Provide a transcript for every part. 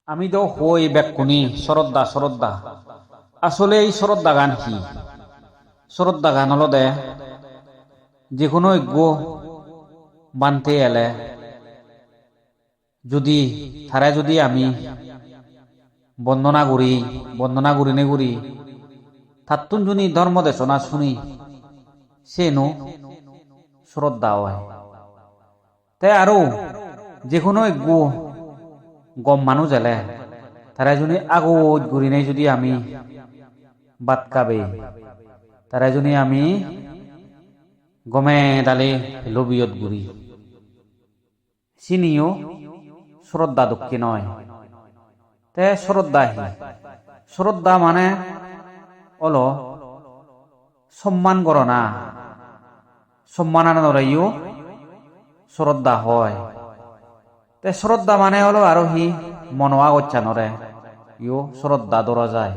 আমি তো হই বেকুনি শ্রদ্ধা শ্রদ্ধা আসলে এই শ্রদ্ধা গান কি শ্রদ্ধা গান হলো দে যে কোনো যজ্ঞ বানতে এলে যদি তারা যদি আমি বন্দনা করি নে করি তাত্তুন জুনি ধর্ম দেশনা শুনি সে নো শ্রদ্ধা হয় তাই আরো যে কোনো যজ্ঞ গম মানুষ এলে তারা যদি আগত ঘুরি নাই যদি আমি বাত কাবে তারা যদি আমি গমে ডালে লবিয়ত ঘুরি চিনিও শ্রদ্ধা দুঃখী নয় তে শ্রদ্ধা মানে হলো সম্মান করো না সম্মানানরাইও শ্রদ্ধা হয় তে শ্রদ্ধা মানে হলো আরো মনোয়া গচ্ছানরে ইও শ্রদ্ধা ধরা যায়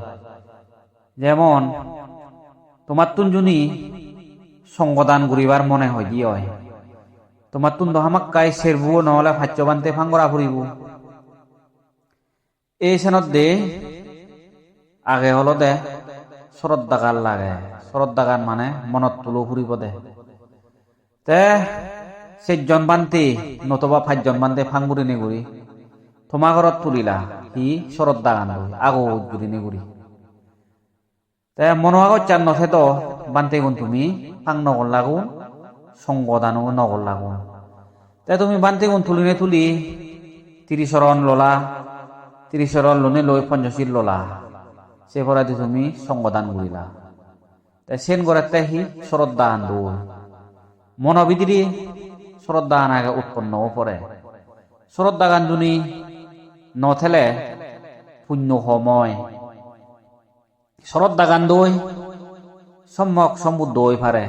যেমন তোমার তুন জুনি সঙ্গদান ঘুরিবার মনে হয় দি হয় তোমার তুন দহামাক কাই সেরবু নহলে ভাজ্যবান্তে ফাঙ্গরা ফুরিব এই সেনত দে আগে হলো দে শ্রদ্ধা গান লাগে শ্রদ্ধা গান মানে মনত তুলো ফুরিব দে তে 4 জন বান্তে নতবা 5 জন বান্তে ফাঙ্গুরি নেগুরি তোমার ঘরত তুলিলা হি শ্রদ্ধা গান আগো গুরি নেগুরি তে মনোয়াগত চান নথে তো বান্তে গুণ তুমি ফাং নগর লাগুন সঙ্গদানো নগর লাগুন তে তুমি বান্তে গুণ তুলি নে তুলি 30 রন ললা 30 রন লনে লই 50 ললা সে পরাদি তুমি সঙ্গদান করিলা তে সেন গড়াতে হি শ্রদ্ধা আন্দু মনোবিদিরি শ্রদ্ধা আনাগে উৎপন্ন পরে শ্রদ্ধা গান জুনি নথেলে পুণ্য সময় শ্রদ্ধা গান দই সম্যক সম্বুদ্ধ হই পারে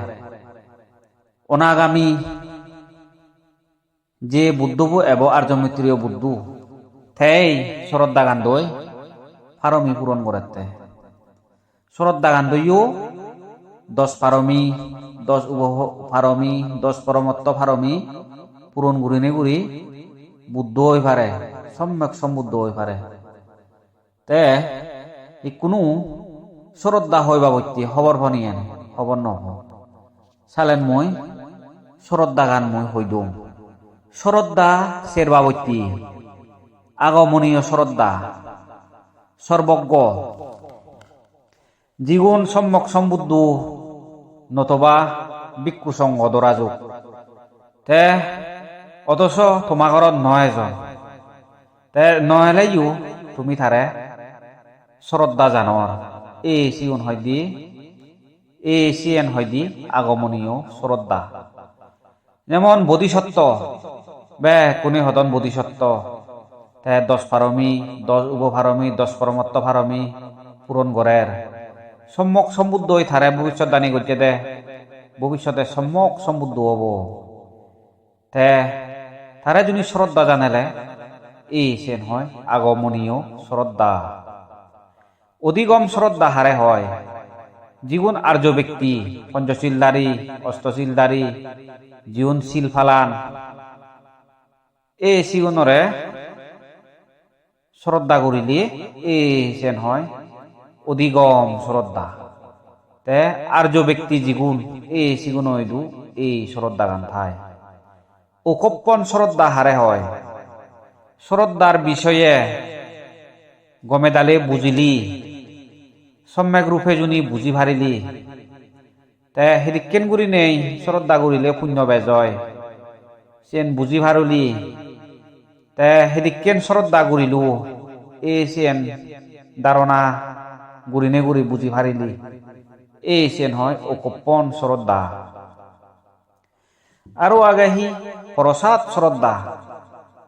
অনাগামী যে বুদ্ধবু এবং আর্যমিত্রীয় বুদ্ধ থেই শ্রদ্ধা গান দই ফারমি পূরণ করেতে শ্রদ্ধা গান দইও 10 ফারমি 10 উপ ফারমি 10 পরমত্ত ফারমি পূরণ গুরি নে গুরি বুদ্ধ হই পারে সম্যক সম্বুদ্ধ হই পারে তে কোনো শ্রদ্ধা হইবা বইতে খবর ভনিয়েন খবর নহ সালেন মই শ্রদ্ধা গান মই হইদুম শ্রদ্ধা সেরবা বইতে আগমনীয় শ্রদ্ধা সর্বজ্ঞ জীবন সম্যক সম্বুদ্ধ নতবা ভিক্ষু সঙ্গ দরাজুক তে অথচ তোমার ঘরত 9 জন তে নহলেও তুমি তারে শ্রদ্ধা জানর এই সিউন হয় দি এই সিএন হয় দি আগমনীয় শ্রদ্ধা যেমন বোধিসত্ত্ব বে কোনে হতন বোধিসত্ত্ব তে 10 ফারমি 10 উপ ফারমি 10 পরমত্ত ফারমি পূরণ করের সম্যক সম্বুদ্ধ হই থারে ভবিষ্যৎ দানি করতে দে ভবিষ্যতে সম্যক সম্বুদ্ধ হব তে তারে যদি শ্রদ্ধা জানেলে এই সেন হয় আগমনীয় শ্রদ্ধা অধিগম শ্রদ্ধা হারে হয় জীবন আর্য ব্যক্তি পঞ্চশীলদারি অষ্টশীলদারি জীবন শিল ফালান এই সিগুণরে শ্রদ্ধা করিলে এই সেন হয় অধিগম শ্রদ্ধা তে আর্য ব্যক্তি জীবন এই সিগুণ হইদু এই শ্রদ্ধা গান থায় ওকপ্পন শ্রদ্ধা হারে হয় শ্রদ্ধার বিষয়ে গমেদালে বুঝিলি সম্যক রূপে জুনি বুঝি ভারিলি তে হেরিকেন গুরি নেই শ্রদ্ধা করিলে পুণ্য বেজয় সেন বুঝি ভারলি তে হেরিকেন শ্রদ্ধা করিলু এই সেন ধারণা গুরি নে গুরি বুঝি ভারিলি এই সেন হয় ওকপ্পন শ্রদ্ধা আরো আগে প্রসাদ শ্রদ্ধা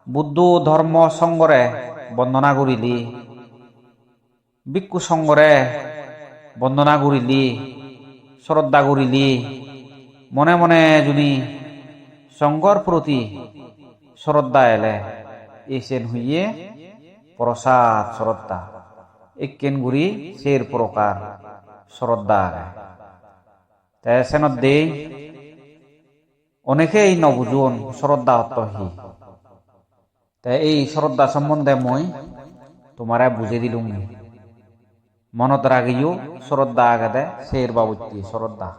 বুদ্ধ ধর্ম সঙ্গরে বন্দনা করিলি ভিক্ষু সঙ্গরে বন্দনা করিলি শ্রদ্ধা করিলি মনে মনে যদি সঙ্গর প্রতি শ্রদ্ধা এলে এসেন হইয়ে প্রসাদ শ্রদ্ধা একেন গুরি সের প্রকার শ্রদ্ধা সেনত দে অনেকেই নবুজন শ্রদ্ধা অত্যহি এই শ্রদ্ধা সম্বন্ধে মই তোমারে বুঝে দিলুম মনত রাখিও শ্রদ্ধা আগাদে শের বাবুতি শ্রদ্ধা।